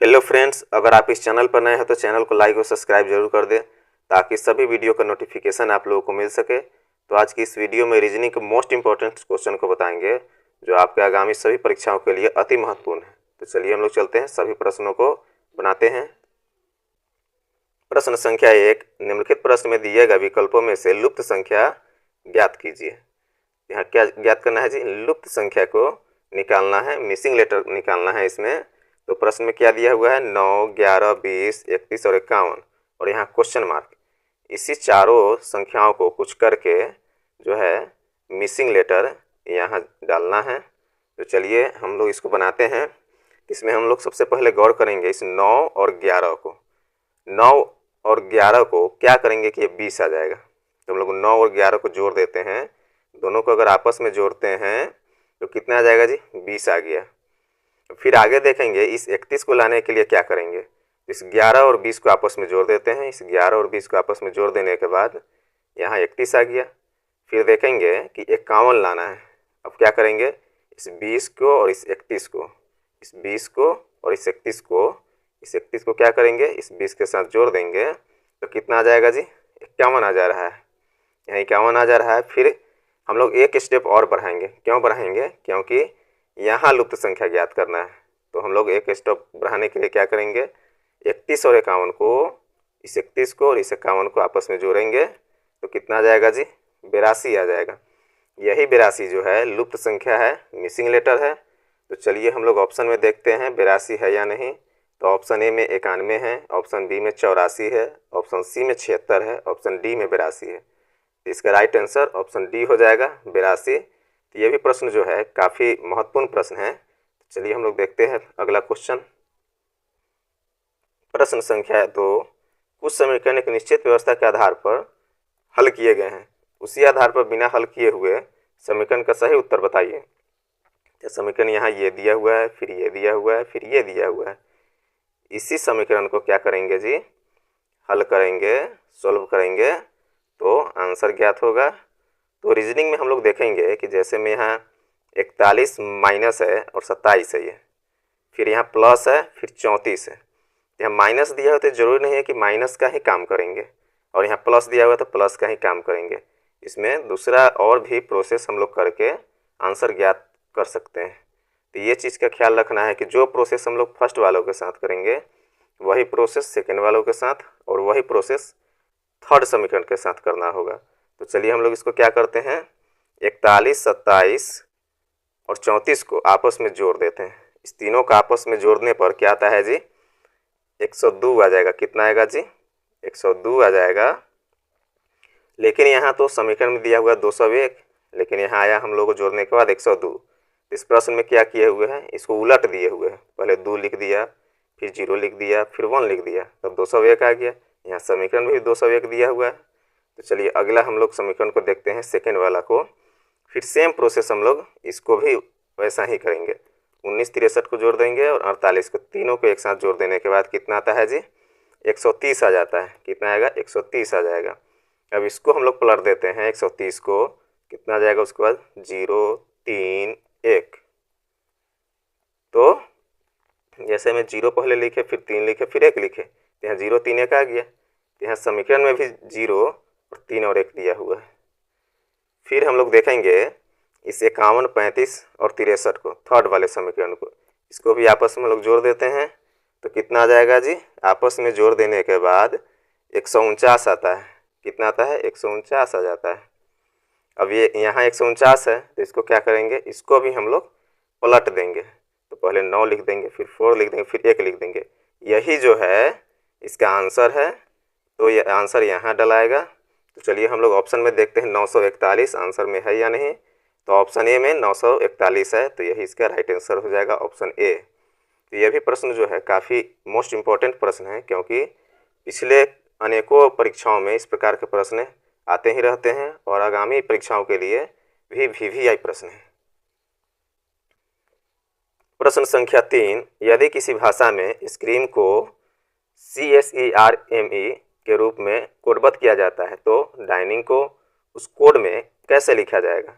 Hello friends, अगर आप इस चैनल पर नए हैं तो चैनल को लाइक और सब्सक्राइब जरूर कर दें ताकि सभी वीडियो का नोटिफिकेशन आप लोगों को मिल सके। तो आज की इस वीडियो में रीजनिंग के मोस्ट इंपॉर्टेंट क्वेश्चन को बताएंगे जो आपके आगामी सभी परीक्षाओं के लिए अति महत्वपूर्ण है। तो चलिए हम लोग चलते हैं, सभी प्रश्नों को बनाते हैं। प्रश्न संख्या 1, निम्नलिखित प्रश्न में दिए गए विकल्पों में से लुप्त संख्या ज्ञात कीजिए। यहाँ क्या ज्ञात करना है जी? लुप्त संख्या को निकालना है, मिसिंग लेटर निकालना है इसमें। तो प्रश्न में क्या दिया हुआ है? 9, 11, 20, 31 और 51 और यहाँ क्वेश्चन मार्क। इसी चारों संख्याओं को कुछ करके जो है मिसिंग लेटर यहाँ डालना है। तो चलिए हम लोग इसको बनाते हैं। इसमें हम लोग सबसे पहले गौर करेंगे इस 9 और 11 को। 9 और 11 को क्या करेंगे कि ये 20 आ जाएगा। तो हम लोग 9 और 11 को जोड़ देते हैं। दोनों को अगर आपस में जोड़ते हैं तो कितना आ जाएगा जी? 20 आ गया। फिर आगे देखेंगे इस 31 को लाने के लिए क्या करेंगे। इस 11 और 20 को आपस में जोड़ देते हैं। इस 11 और 20 को आपस में जोड़ देने के बाद यहाँ 31 आ गया। फिर देखेंगे कि 51 लाना है। अब क्या करेंगे? इस 20 को और इस 31 को, इस 20 को और इस 31 को, इस 31 को क्या करेंगे? इस 20 के साथ जोड़ देंगे तो कितना आ जाएगा जी? 51 आ जा रहा है। यहाँ 51 आ जा रहा है। फिर हम लोग एक स्टेप और बढ़ाएंगे। क्यों बढ़ाएंगे? क्योंकि यहाँ लुप्त संख्या ज्ञात करना है। तो हम लोग एक स्टेप बढ़ाने के लिए क्या करेंगे? 31 और 51 को, इस 31 को और इस 51 को आपस में जोड़ेंगे तो कितना आ जाएगा जी? 82 आ जाएगा। यही 82 जो है लुप्त संख्या है, मिसिंग लेटर है। तो चलिए हम लोग ऑप्शन में देखते हैं 82 है या नहीं। तो ऑप्शन ए में 91 है, ऑप्शन बी में 84 है, ऑप्शन सी में 76 है, ऑप्शन डी में 82 है। इसका राइट आंसर ऑप्शन डी हो जाएगा, 82। तो ये भी प्रश्न जो है काफ़ी महत्वपूर्ण प्रश्न है। चलिए हम लोग देखते हैं अगला क्वेश्चन। प्रश्न संख्या 2, कुछ समीकरण एक निश्चित व्यवस्था के आधार पर हल किए गए हैं, उसी आधार पर बिना हल किए हुए समीकरण का सही उत्तर बताइए। समीकरण यहाँ ये दिया हुआ है, फिर ये दिया हुआ है, फिर ये दिया हुआ है। इसी समीकरण को क्या करेंगे जी? हल करेंगे, सॉल्व करेंगे तो आंसर ज्ञात होगा। तो रीजनिंग में हम लोग देखेंगे कि जैसे में यहाँ 41 माइनस है और 27 है ये, फिर यहाँ प्लस है, फिर 34 है। यहाँ माइनस दिया हुआ तो ज़रूरी नहीं है कि माइनस का ही काम करेंगे, और यहाँ प्लस दिया हुआ तो प्लस का ही काम करेंगे। इसमें दूसरा और भी प्रोसेस हम लोग करके आंसर ज्ञात कर सकते हैं। तो ये चीज़ का ख्याल रखना है कि जो प्रोसेस हम लोग फर्स्ट वालों के साथ करेंगे वही प्रोसेस सेकेंड वालों के साथ और वही प्रोसेस थर्ड समीकरण के साथ करना होगा। तो चलिए हम लोग इसको क्या करते हैं, 41, 27 और 34 को आपस में जोड़ देते हैं। इस तीनों को आपस में जोड़ने पर क्या आता है जी? 102 आ जाएगा। कितना आएगा जी? 102 आ जाएगा। लेकिन यहाँ तो समीकरण में दिया हुआ 201, लेकिन यहाँ आया हम लोग को जोड़ने के बाद 102। इस प्रश्न में क्या किए हुए हैं? इसको उलट दिए हुए हैं। पहले 2 लिख दिया, फिर 0 लिख दिया, फिर 1 लिख दिया, तब 201 आ गया। यहाँ समीकरण में भी 201 दिया हुआ है। तो चलिए अगला हम लोग समीकरण को देखते हैं, सेकेंड वाला को। फिर सेम प्रोसेस हम लोग इसको भी वैसा ही करेंगे। 19, 63 को जोड़ देंगे और 48 को, तीनों को एक साथ जोड़ देने के बाद कितना आता है जी? 130 आ जाता है। कितना आएगा? 130 आ जाएगा। अब इसको हम लोग पलट देते हैं, 130 को, कितना आ जाएगा उसके बाद? 0, 3, 1। तो जैसे में 0 पहले लिखे, फिर 3 लिखे, फिर 1 लिखे, तो यहाँ 0, 3, 1 आ गया। तो यहाँ समीकरण में भी 0 और 3 और 1 दिया हुआ है। फिर हम लोग देखेंगे इस 51, 35 और 63 को, थर्ड वाले समीकरण को, इसको भी आपस में लोग जोड़ देते हैं। तो कितना आ जाएगा जी? आपस में जोड़ देने के बाद 149 आता है। कितना आता है? 149 आ जाता है। अब ये यहाँ 149 है तो इसको क्या करेंगे? इसको भी हम लोग पलट देंगे। तो पहले 9 लिख देंगे, फिर 4 लिख देंगे, फिर 1 लिख देंगे। यही जो है इसका आंसर है। तो ये आंसर यहाँ डलाएगा। तो चलिए हम लोग ऑप्शन में देखते हैं 941 आंसर में है या नहीं। तो ऑप्शन ए में 941 है, तो यही इसका राइट आंसर हो जाएगा, ऑप्शन ए। तो ये भी प्रश्न जो है काफ़ी मोस्ट इम्पॉर्टेंट प्रश्न है, क्योंकि पिछले अनेकों परीक्षाओं में इस प्रकार के प्रश्न आते ही रहते हैं और आगामी परीक्षाओं के लिए भी VVI प्रश्न है। प्रश्न संख्या 3, यदि किसी भाषा में स्क्रीम को CSERME के रूप में कोडबद्ध किया जाता है तो डाइनिंग को उस कोड में कैसे लिखा जाएगा।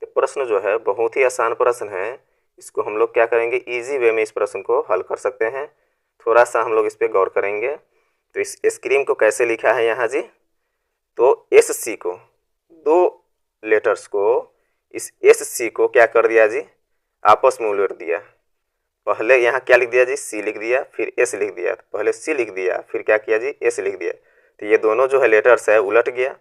तो प्रश्न जो है बहुत ही आसान प्रश्न है। इसको हम लोग क्या करेंगे? इजी वे में इस प्रश्न को हल कर सकते हैं। थोड़ा सा हम लोग इस पर गौर करेंगे। तो इस स्क्रीन को कैसे लिखा है यहाँ जी, तो एस सी को, दो लेटर्स को, इस एस सी को क्या कर दिया जी, आपस में उलट दिया। पहले यहाँ क्या लिख दिया जी, सी लिख दिया, फिर एस लिख दिया। पहले सी लिख दिया, फिर क्या किया जी, एस लिख दिया। तो ये दोनों जो है लेटर्स है उलट गया।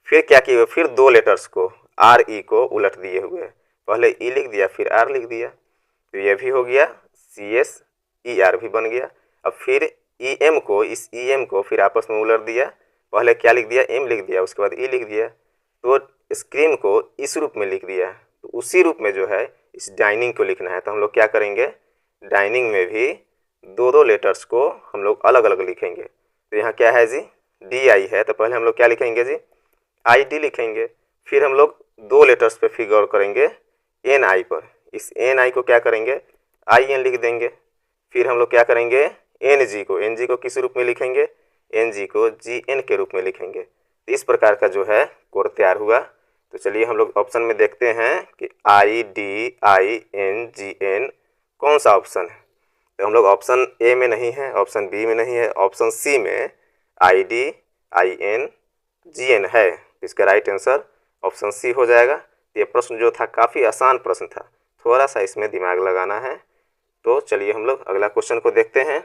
फिर क्या किया, फिर दो लेटर्स को आर ई को उलट दिए हुए, पहले ई लिख दिया फिर आर लिख दिया। तो ये भी हो गया, सी एस ई आर भी बन गया। अब फिर ई एम को, इस ई एम को फिर आपस में उलट दिया, पहले क्या लिख दिया, एम लिख दिया, उसके बाद ई लिख दिया। तो स्क्रीन को इस रूप में लिख दिया। तो उसी रूप में जो है इस डाइनिंग को लिखना है। तो हम लोग क्या करेंगे, डाइनिंग में भी दो दो लेटर्स को हम लोग अलग अलग लिखेंगे। तो यहाँ क्या है जी, डी आई है, तो पहले हम लोग क्या लिखेंगे जी, आई डी लिखेंगे। फिर हम लोग दो लेटर्स पे फिर गौर करेंगे, एन आई पर। इस एन आई को क्या करेंगे, आई एन लिख देंगे। फिर हम लोग क्या करेंगे, एन जी को, एन जी को किस रूप में लिखेंगे, एन जी को जी एन के रूप में लिखेंगे। तो इस प्रकार का जो है कोड तैयार हुआ। तो चलिए हम लोग ऑप्शन में देखते हैं कि I D I N G N कौन सा ऑप्शन है। तो हम लोग ऑप्शन ए में नहीं है, ऑप्शन बी में नहीं है, ऑप्शन सी में I D I N G N है। इसका राइट आंसर ऑप्शन सी हो जाएगा। ये प्रश्न जो था काफ़ी आसान प्रश्न था, थोड़ा सा इसमें दिमाग लगाना है। तो चलिए हम लोग अगला क्वेश्चन को देखते हैं।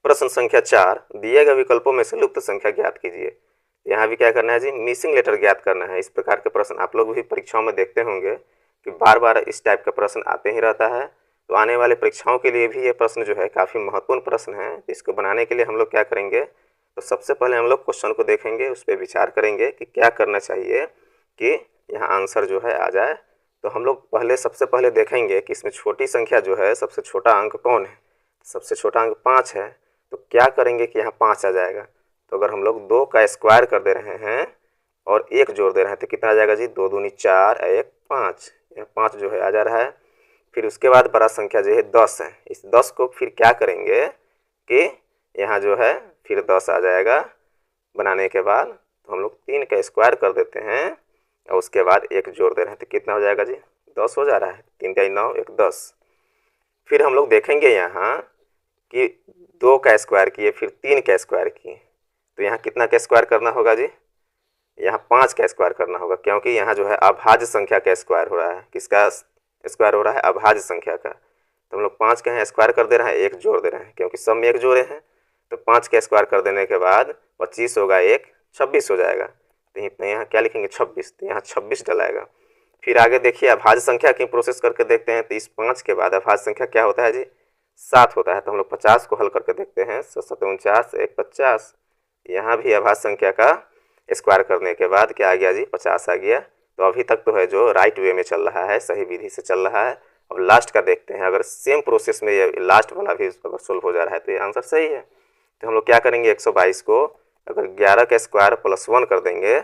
प्रश्न संख्या 4, दिए गए विकल्पों में से लुप्त संख्या ज्ञात कीजिए। यहाँ भी क्या करना है जी, मिसिंग लेटर ज्ञात करना है। इस प्रकार के प्रश्न आप लोग भी परीक्षाओं में देखते होंगे कि बार बार इस टाइप का प्रश्न आते ही रहता है। तो आने वाले परीक्षाओं के लिए भी ये प्रश्न जो है काफ़ी महत्वपूर्ण प्रश्न है। इसको बनाने के लिए हम लोग क्या करेंगे, तो सबसे पहले हम लोग क्वेश्चन को देखेंगे, उस पर विचार करेंगे कि क्या करना चाहिए कि यहाँ आंसर जो है आ जाए। तो हम लोग पहले सबसे पहले देखेंगे कि इसमें छोटी संख्या जो है, सबसे छोटा अंक कौन है। सबसे छोटा अंक 5 है। तो क्या करेंगे कि यहाँ 5 आ जाएगा। तो अगर हम लोग 2 का स्क्वायर कर दे रहे हैं और 1 जोड़ दे रहे हैं तो कितना आ जाएगा जी, 2 दूनी 4, 1 5, यह 5 जो है आ जा रहा है। फिर उसके बाद बड़ा संख्या जो है 10 है। इस 10 को फिर क्या करेंगे कि यहाँ जो है फिर 10 आ जाएगा बनाने के बाद। तो हम लोग 3 का स्क्वायर कर देते हैं और उसके बाद 1 जोड़ दे रहे हैं तो कितना हो जाएगा जी, 10 हो जा रहा है। 3 का 9, 1 10। फिर हम लोग देखेंगे यहाँ कि 2 का स्क्वायर किए, फिर 3 का स्क्वायर किए, तो यहाँ कितना का स्क्वायर करना होगा जी, यहाँ 5 का स्क्वायर करना होगा, क्योंकि यहाँ जो है अभाज्य संख्या का स्क्वायर हो रहा है। किसका स्क्वायर हो रहा है, अभाज्य संख्या का। तो हम लोग 5 का यहाँ स्क्वायर कर दे रहे हैं, 1 जोड़ दे रहे हैं, क्योंकि सब में 1 जोड़े हैं। तो 5 का स्क्वायर कर देने के बाद 25 होगा, 1 26 हो जाएगा। तो यहाँ क्या लिखेंगे 26, तो यहाँ 26 डलाएगा। फिर आगे देखिए अभाज्य संख्या की प्रोसेस करके देखते हैं। तो इस 5 के बाद अभाज्य संख्या क्या होता है जी, 7 होता है। तो हम लोग 50 को हल करके देखते हैं, 7 49, 1 50। यहाँ भी अभाज्य संख्या का स्क्वायर करने के बाद क्या आ गया जी, 50 आ गया। तो अभी तक तो है जो राइट वे में चल रहा है, सही विधि से चल रहा है। अब लास्ट का देखते हैं, अगर सेम प्रोसेस में ये लास्ट वाला भी अगर सोल्व हो जा रहा है तो ये आंसर सही है। तो हम लोग क्या करेंगे, 122 को अगर 11 का स्क्वायर प्लस 1 कर देंगे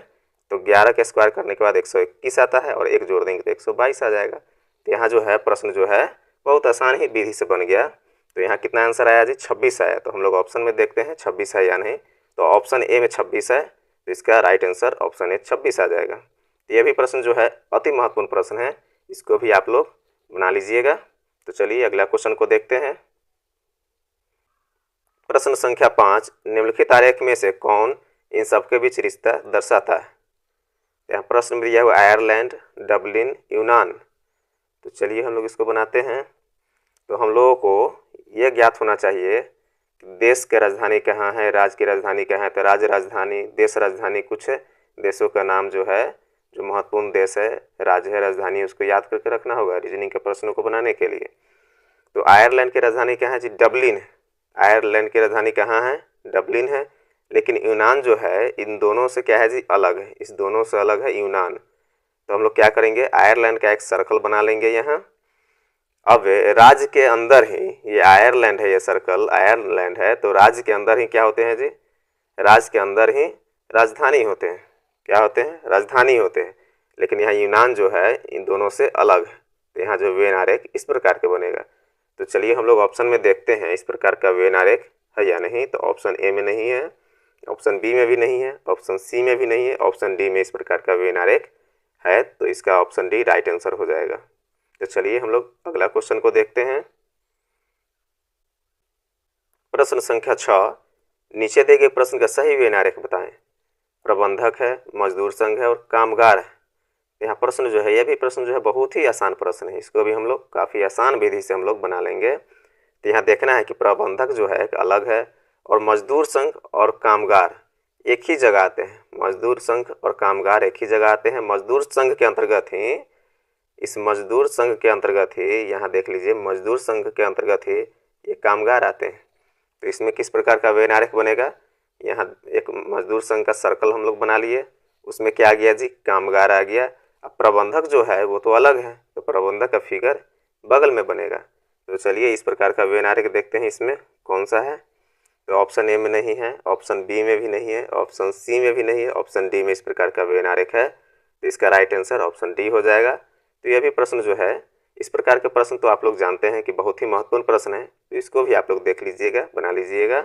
तो 11 का स्क्वायर करने के बाद 121 आता है और 1 जोड़ देंगे तो 122 आ जाएगा। तो यहाँ जो है प्रश्न जो है बहुत आसान ही विधि से बन गया। तो यहाँ कितना आंसर आया जी, 26 आया। तो हम लोग ऑप्शन में देखते हैं 26 है या नहीं। तो ऑप्शन ए में 26 है, तो इसका राइट आंसर ऑप्शन ए 26 आ जाएगा। तो ये भी प्रश्न जो है अति महत्वपूर्ण प्रश्न है, इसको भी आप लोग बना लीजिएगा। तो चलिए अगला क्वेश्चन को देखते हैं। प्रश्न संख्या 5, निम्नलिखित आरेख में से कौन इन सबके बीच रिश्ता दर्शाता है। यहाँ प्रश्न में दिया हुआ आयरलैंड, डबलिन, यूनान। तो चलिए हम लोग इसको बनाते हैं। तो हम लोगों को ये ज्ञात होना चाहिए कि देश की राजधानी कहाँ है, राज्य की राजधानी कहाँ है। तो राज्य राजधानी, देश राजधानी, कुछ देशों का नाम जो है, जो महत्वपूर्ण देश है, राज्य है, राजधानी, उसको याद करके रखना होगा रीजनिंग के प्रश्नों को बनाने के लिए। तो आयरलैंड की राजधानी कहाँ है जी, डबलिन है। आयरलैंड की राजधानी कहाँ है, डबलिन है। लेकिन यूनान जो है इन दोनों से क्या है जी, अलग है, इस दोनों से अलग है यूनान। तो हम लोग क्या करेंगे, आयरलैंड का एक सर्कल बना लेंगे यहाँ। अब राज्य के अंदर ही, ये आयरलैंड है, ये सर्कल आयरलैंड है, तो राज्य के अंदर ही क्या होते हैं जी, राज्य के अंदर ही राजधानी होते हैं। क्या होते हैं, राजधानी होते हैं। लेकिन यहाँ यूनान जो है इन दोनों से अलग है। तो यहाँ जो वेन आरेख इस प्रकार के बनेगा। तो चलिए हम लोग ऑप्शन में देखते हैं इस प्रकार का वेन आरेख है या नहीं। तो ऑप्शन ए में नहीं है, ऑप्शन बी में भी नहीं है, ऑप्शन सी में भी नहीं है, ऑप्शन डी में इस प्रकार का वेन आरेख है। तो इसका ऑप्शन डी राइट आंसर हो जाएगा। तो चलिए हम लोग अगला क्वेश्चन को देखते हैं। प्रश्न संख्या 6, नीचे दिए गए प्रश्न का सही व्यय आरेख बताएं। प्रबंधक है, मजदूर संघ है और कामगार है। यहाँ प्रश्न जो है, यह भी प्रश्न जो है बहुत ही आसान प्रश्न है। इसको भी हम लोग काफ़ी आसान विधि से हम लोग बना लेंगे। तो यहाँ देखना है कि प्रबंधक जो है अलग है और मजदूर संघ और कामगार एक ही जगह आते हैं। मजदूर संघ और कामगार एक ही जगह आते हैं। मजदूर संघ के अंतर्गत ही, इस मजदूर संघ के अंतर्गत ही, यहाँ देख लीजिए, मजदूर संघ के अंतर्गत ही ये कामगार आते हैं। तो इसमें किस प्रकार का व्यय आरेख बनेगा। यहाँ एक मजदूर संघ का सर्कल हम लोग बना लिए, उसमें क्या आ गया जी, कामगार आ गया। अब प्रबंधक जो है वो तो अलग है, तो प्रबंधक का फिगर बगल में बनेगा। तो चलिए इस प्रकार का व्यय आरेख देखते हैं, इसमें कौन सा है। तो ऑप्शन ए में नहीं है, ऑप्शन बी में भी नहीं है, ऑप्शन सी में भी नहीं है, ऑप्शन डी में इस प्रकार का व्यय आरेख है। तो इसका राइट आंसर ऑप्शन डी हो जाएगा। तो यह भी प्रश्न जो है, इस प्रकार के प्रश्न तो आप लोग जानते हैं कि बहुत ही महत्वपूर्ण प्रश्न है, तो इसको भी आप लोग देख लीजिएगा, बना लीजिएगा।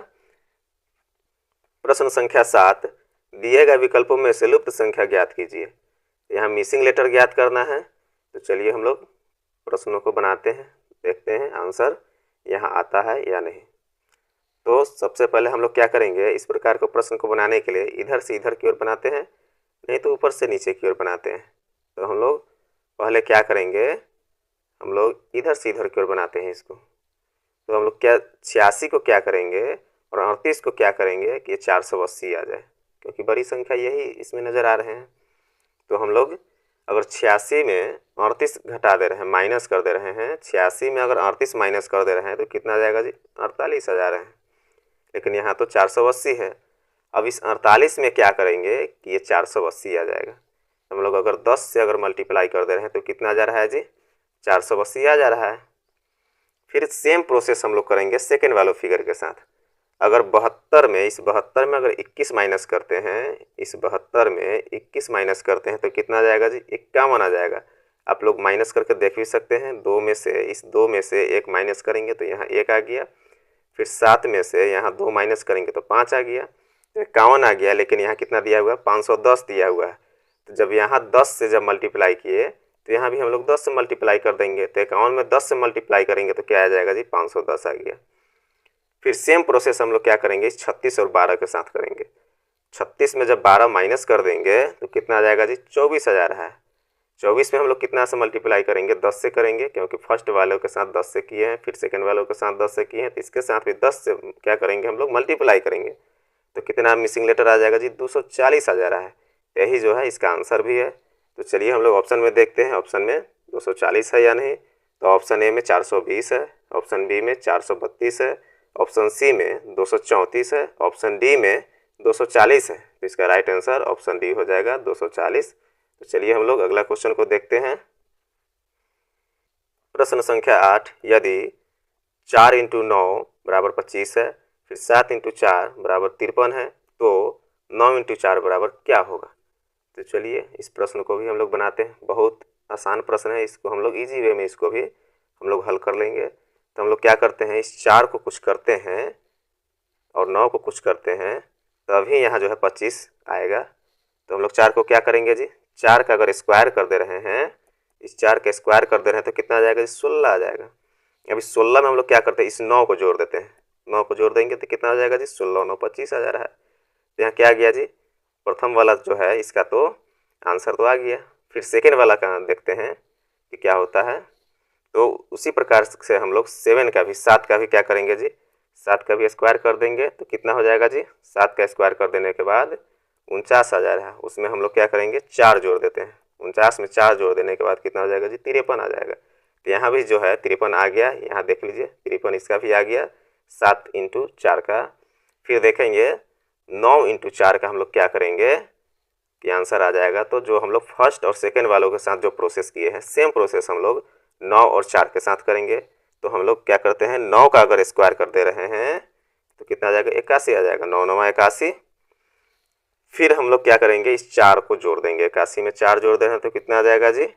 प्रश्न संख्या 7, दिए गए विकल्पों में से लुप्त संख्या ज्ञात कीजिए। यहाँ मिसिंग लेटर ज्ञात करना है। तो चलिए हम लोग प्रश्नों को बनाते हैं, देखते हैं आंसर यहाँ आता है या नहीं। तो सबसे पहले हम लोग क्या करेंगे, इस प्रकार के प्रश्न को बनाने के लिए इधर से इधर की ओर बनाते हैं, नहीं तो ऊपर से नीचे की ओर बनाते हैं। तो हम लोग पहले क्या करेंगे, हम लोग इधर से इधर की ओर बनाते हैं इसको। तो हम लोग क्या 86 को क्या करेंगे और 38 को क्या करेंगे कि ये 480 आ जाए, क्योंकि बड़ी संख्या यही इसमें नज़र आ रहे हैं। तो हम लोग अगर 86 में 38 घटा दे रहे हैं, माइनस कर दे रहे हैं, 86 में अगर 38 माइनस कर दे रहे हैं तो कितना आ जाएगा जी, 48 आ जा रहे हैं। लेकिन यहाँ तो 480 है। अब इस 48 में क्या करेंगे कि ये 480 आ जाएगा। हम लोग अगर 10 से अगर मल्टीप्लाई कर दे रहे हैं तो कितना आ जा रहा है जी, 480 आ जा रहा है। फिर सेम प्रोसेस हम लोग करेंगे सेकेंड वाले फिगर के साथ। अगर 72 में, इस 72 में अगर 21 माइनस करते हैं, इस 72 में 21 माइनस करते हैं तो कितना आ जाएगा जी, 51 आ जाएगा। आप लोग माइनस करके देख भी सकते हैं। 2 में से, इस 2 में से 1 माइनस करेंगे तो यहाँ 1 आ गया। फिर 7 में से यहाँ 2 माइनस करेंगे तो 5 आ गया, तो 51 आ गया। लेकिन यहाँ कितना दिया हुआ है, 510 दिया हुआ है। तो जब यहाँ 10 से जब मल्टीप्लाई किए तो यहाँ भी हम लोग 10 से मल्टीप्लाई कर देंगे। तो 51 में 10 से मल्टीप्लाई करेंगे तो क्या आ जाएगा जी, 510 आ गया। फिर सेम प्रोसेस हम लोग क्या करेंगे, 36 और 12 के साथ करेंगे। 36 में जब 12 माइनस कर देंगे तो कितना आ जाएगा जी, 24 आ जा रहा है। 24 में हम लोग कितना से मल्टीप्लाई करेंगे, 10 से करेंगे, क्योंकि फर्स्ट वालों के साथ 10 से किए हैं, फिर सेकंड वालों के साथ 10 से किए हैं, तो इसके साथ भी 10 से क्या करेंगे हम लोग, मल्टीप्लाई करेंगे। तो कितना मिसिंग लेटर आ जाएगा जी, 240 आ जा रहा है। यही जो है इसका आंसर भी है। तो चलिए हम लोग ऑप्शन में देखते हैं, ऑप्शन में 240 है या नहीं। तो ऑप्शन ए में 420 है, ऑप्शन बी में 432 है, ऑप्शन सी में 234 है, ऑप्शन डी में 240 है। तो इसका राइट आंसर ऑप्शन डी हो जाएगा, 240। तो चलिए हम लोग अगला क्वेश्चन को देखते हैं। प्रश्न संख्या 8, यदि 4 × 9 बराबर 25 है, फिर 7 × 4 बराबर 53 है, तो 9 × 4 बराबर क्या होगा। तो चलिए इस प्रश्न को भी हम लोग बनाते हैं। बहुत आसान प्रश्न है, इसको हम लोग इजी वे में इसको भी हम लोग हल कर लेंगे। तो हम लोग क्या करते हैं, इस 4 को कुछ करते हैं और 9 को कुछ करते हैं, तो अभी यहाँ जो है 25 आएगा। तो हम लोग 4 को क्या करेंगे जी, 4 का अगर स्क्वायर कर दे रहे हैं, इस 4 का स्क्वायर कर दे रहे हैं तो कितना आ जाएगा जी, 16 आ जाएगा। अब इस 16 में हम लोग क्या करते हैं, इस 9 को जोड़ देते हैं। 9 को जोड़ देंगे तो कितना आ जाएगा जी, 16 9 25 आ जा रहा है। तो यहाँ क्या आ गया जी, प्रथम वाला जो है इसका तो आंसर तो आ गया। फिर सेकेंड वाला का देखते हैं कि क्या होता है। तो उसी प्रकार से हम लोग 7 का भी, 7 का भी क्या करेंगे जी, 7 का भी स्क्वायर कर देंगे तो कितना हो जाएगा जी, 7 का स्क्वायर कर देने के बाद 49 आ जा रहा है। उसमें हम लोग क्या करेंगे, 4 जोड़ देते हैं। 49 में 4 जोड़ देने के बाद कितना हो जाएगा जी, 53 आ जाएगा। तो यहाँ भी जो है 53 आ गया। यहाँ देख लीजिए 53 इसका भी आ गया, 7 × 4 का। फिर देखेंगे 9 × 4 का हम लोग क्या करेंगे कि आंसर आ जाएगा। तो जो हम लोग फर्स्ट और सेकेंड वालों के साथ जो प्रोसेस किए हैं, सेम प्रोसेस हम लोग 9 और 4 के साथ करेंगे। तो हम लोग क्या करते हैं, 9 का अगर स्क्वायर कर दे रहे हैं तो कितना आ जाएगा, 81 आ जाएगा। 9 9 81। फिर हम लोग क्या करेंगे, इस 4 को जोड़ देंगे। 81 में 4 जोड़ दे रहे हैं तो कितना आ जाएगा जी,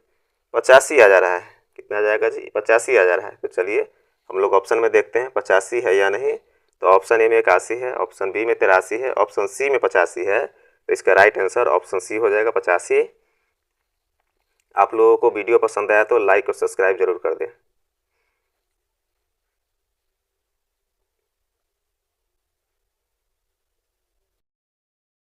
85 आ जा रहा है। कितना आ जाएगा जी, 85 आ जा रहा है। तो चलिए हम लोग ऑप्शन में देखते हैं 85 है या नहीं। तो ऑप्शन ए में 81 है, ऑप्शन बी में 83 है, ऑप्शन सी में 85 है। तो इसका राइट आंसर ऑप्शन सी हो जाएगा, 85। आप लोगों को वीडियो पसंद आया तो लाइक और सब्सक्राइब जरूर कर दें।